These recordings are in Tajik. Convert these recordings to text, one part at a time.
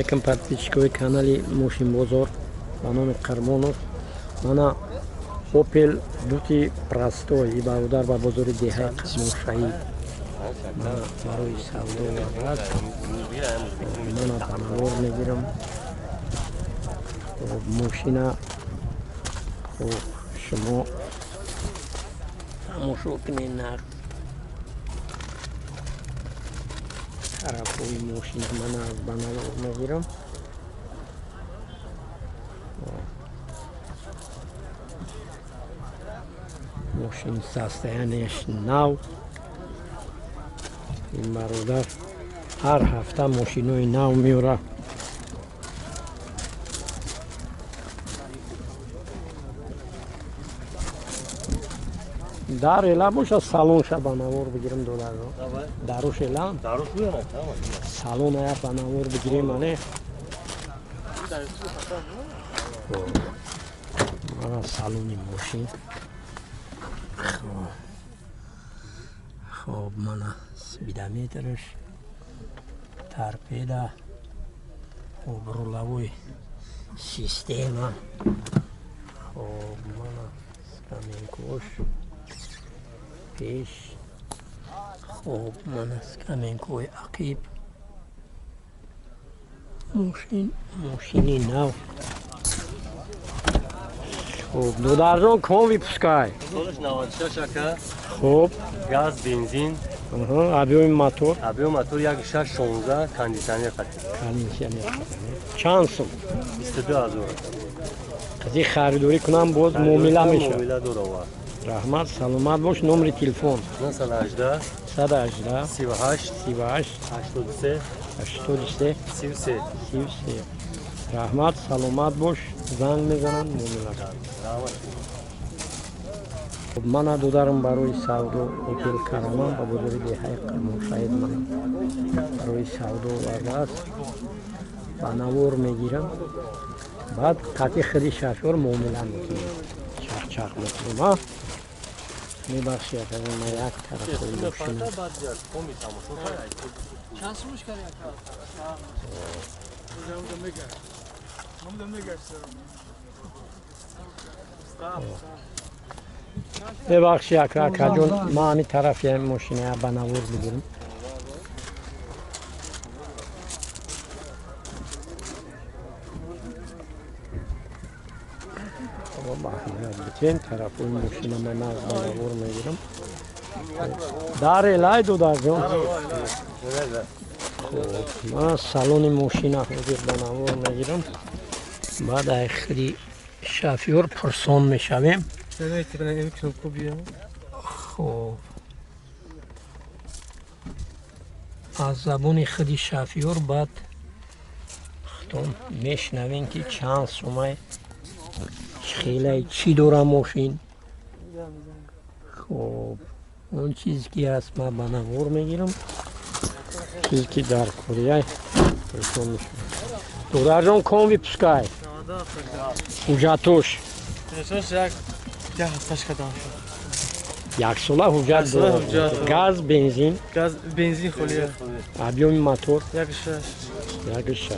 алейкум, подписчикови канали Мошин Бозор ба номи Қармонов. Мана Opel дути простой и бародар ба бозори деҳа Қармоншаҳид. Мана барои савдо варад. Мана банавор мегирам. Мошина шумо тамошо кунед нақ тарафҳои мошина мана аз банавор мегирам. Мошин состояниеш нав. ин бародар ҳар ҳафта мошинои нав меора. дар эла боша салонша банавор бигирем додаро. Даруш эла? Даруш буяна, тамам. Салон ая банавор бигирем ане. Мана салони мошин. Хоб мана спидометрш, торпеда, хоб руловой система. Хоб мана скамейкош. Пеш. Хоб мана скамейкои ақиб. Мошини нав. Хоб додарҷон ком випускай. Солиш 96 ака. Хоб Газ, бензин. объёми мотор. Объем мотор 1.616, кондиционер қатӣ. Кондиционер. Чанд сум? 22000. Қази харидорӣ кунам боз муомила мешавад. Муомила дорава. Раҳмат, саломат бош. Номери телефон 018 118 38 38 83 83 33. 33. Раҳмат, саломат бош. Занг мезанам муомила. Мана додарам барои савдо Opel Karaman ба бозори деҳаи Қармоншаҳид мана барои савдо вардааст. Банавор мегирам. баъд қатъи худи шофёр муомила мекунем. Чарх мекунем, а? мебахшед аз ин як тарафои мошина. бебахши акаҷон, ман ҳамин тарафи мошина банавор бигирам. битен тарафои мошина ман аз банавор мегирам. дар элай додарҷон. ман салони мошина ҳозир банавор мегирам. баъд ай худи шофёр пурсон мешавем. хоб аз забони худи шофёр баъд хутон мешнавем ки чанд сумай хелай чӣ дора мошин. хоб он чизе ки ҳаст ман банавор мегирам. чизе ки дар корияй пурсон мешавем. додарҷон ком випускай. ҳуҷҷатош як сола ҳуҷҷат дорад. газ, бензин. Gaz, benzin xoliya. объёми мотор 1.6. 1.6.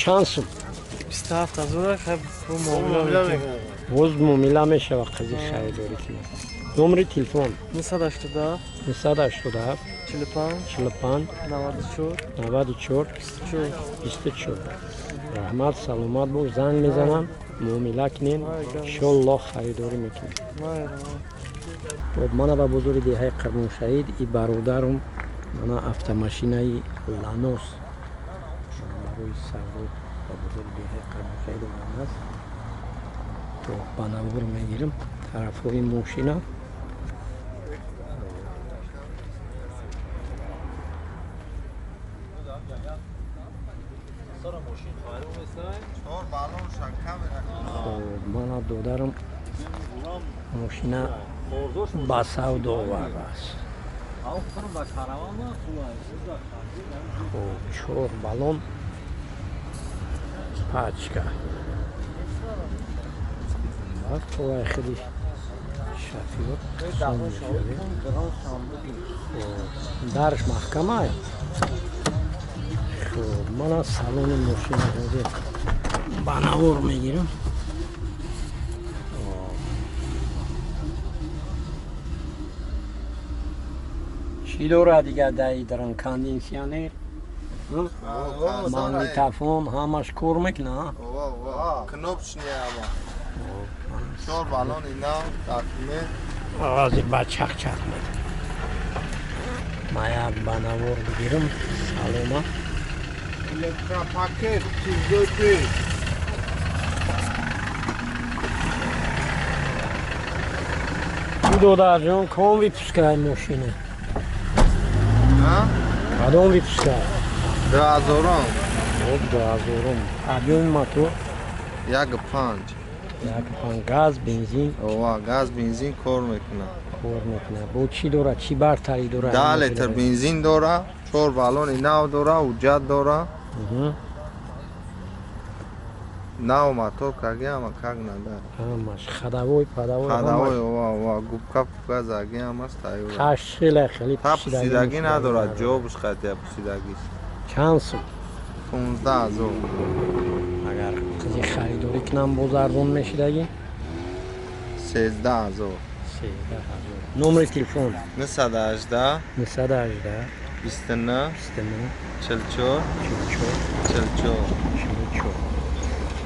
чанд сум? 27000 хаб бу муомила мекунем. боз муомила мешавад қази харидорӣ кунем. номери телефон 987 987 45 45 94 94 24. раҳмат, саломат бош. занг мезанам, муомила кунем, иншоаллоҳ харидорӣ мекунем. мана ба бозори деҳаи Қармоншаҳид и бародарам мана автомашинаи Ланос барои савдо ба бозори деҳаи Қармоншаҳид омадааст. то банавор мегирам тарафҳои мошина. мана додарам мошина ба савдо овардааст. чор балон пачка. ой худи шофёр дарш маҳкам ай. من از سالن ماشین بوده بناور میگیرم. چی داره دیگه دایی دارن کاندیشنر ماگنیتوفون همش کار میکنه. کنوپش نیه اما شور بالون اینا تاکیمه آغازی با چخ چخ میکنه. ما یک بناور بگیرم سالوما الکترا پاکت چیز دوی دودر جان کام ویپسکای ماشینه کدام ویپسکای 2000 خب 2000 ابیون موتور یک پنج گاز بنزین گاز بنزین کار میکنه با چی داره چی برتری داره 10 لیتر بنزین داره شور بالون اینا داره وجد داره ناو موتور کاگی اما کاگ نداره همش خداوی پداوی خداوی گوبکا پوکا زاگی هم است تایو خیلی پوسیدگی نداره جوبش خیلی پوسیدگی چند سو 15000 اگر قضیه خریداری کنم باز ارزون میشیدگی 13000 نمره تلفن 918 29 44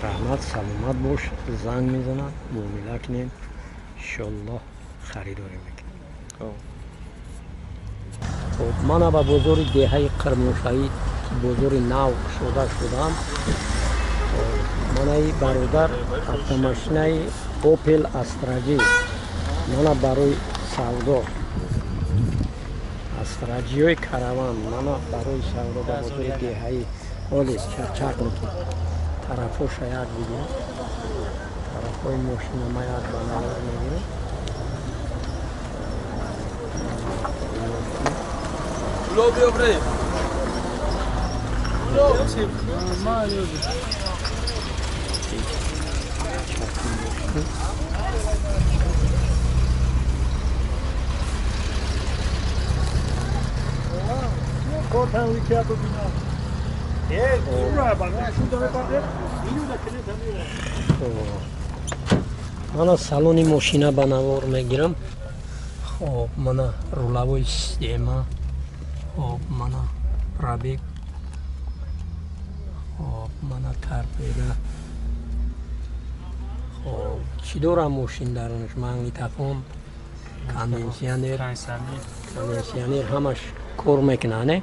رحمت سلامت باش زنگ میزنن معامله کنین انشالله خریداری میکنیم. خب من با بزرگ دهه قرموشایی که بزرگ نو شدم من ای برادر автомашинаи اوپل استراجی من برای سودا استراجی های کاروان من برای سودا با بزرگ دهه اولی چک میکنم طرف ها شاید بگیرم طرف های ماشین ما یک بناور میگیرم لو بره من از سالن ماشین بناور میگیرم. خب من رولوی سیستما خب من پرابیگ خب من ترپیده خب چی داره ماشین درونش ماگنیتوفون کاندیشنر همش کار میکنه نه.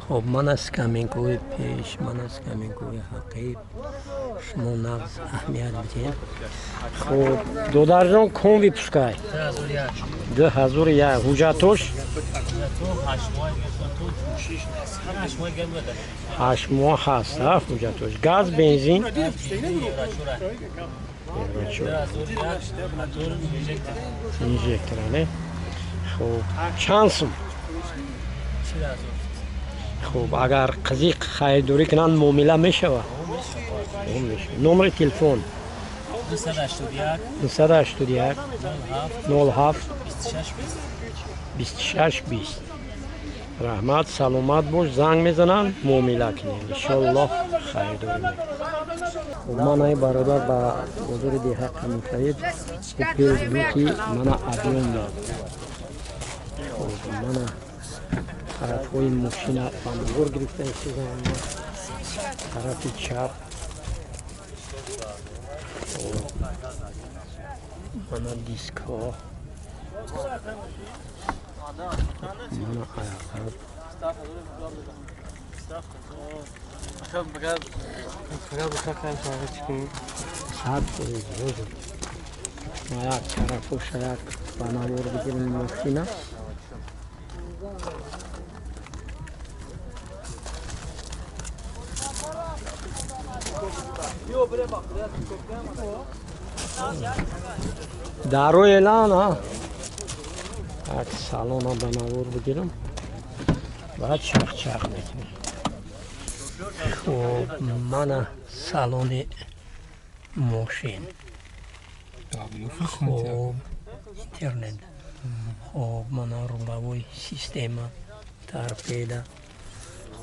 خب من از کامینکوی پیش من از کامینکوی حقیب شما نقض اهمیت بدین. خب دودر جان کم ویپسکای 2001 حجتوش 8 ماه هست حجتوش گاز بنزین اینجکترانه. خب چند سوم خب اگر قضیه خریداری کنن معامله میشه نمره تلفن 281 07 26 20 رحمت سلامت باش زنگ میزنن معامله کنین انشالله خریداری میکنن. من ای برادر با بزرگ دیه قموشایی اوپل دوکی من ابیون داد. خب من طرف های ماشین بناور گرفتن شدن طرف چپ من دیسک ها من عقب ما یک طرف و شاید بناور بگیریم ماشین دارو اعلان ها یک سالن بناور بگیرم بعد چخ میکنم. خب من سالن ماشین خب اینترنت خب من رولوی سیستم ترپیده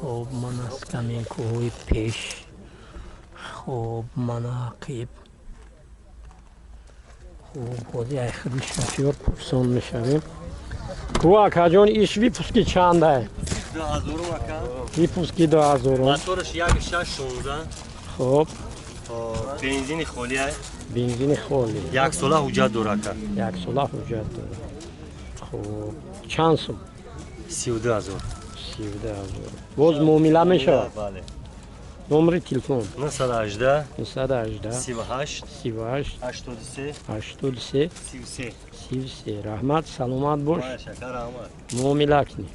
خب من از کامینکوهای پیش خب مناقب خب بازی خیلی شفیار پرسان میشویم کو اکا جان ایش ویپوسکی چنده؟ 2000 اکا ویپوسکی 2000 موتورش یک 616 خب بنزین خالی بنزین خالی یک ساله حجت داره اکا یک ساله حجت داره خب چند سوم؟ 32000 13000 باز معامله میشه بله نمره تلفن 918 918 38 38 83 83 33 33 رحمت سلامت باش شکر احمد معامله کنی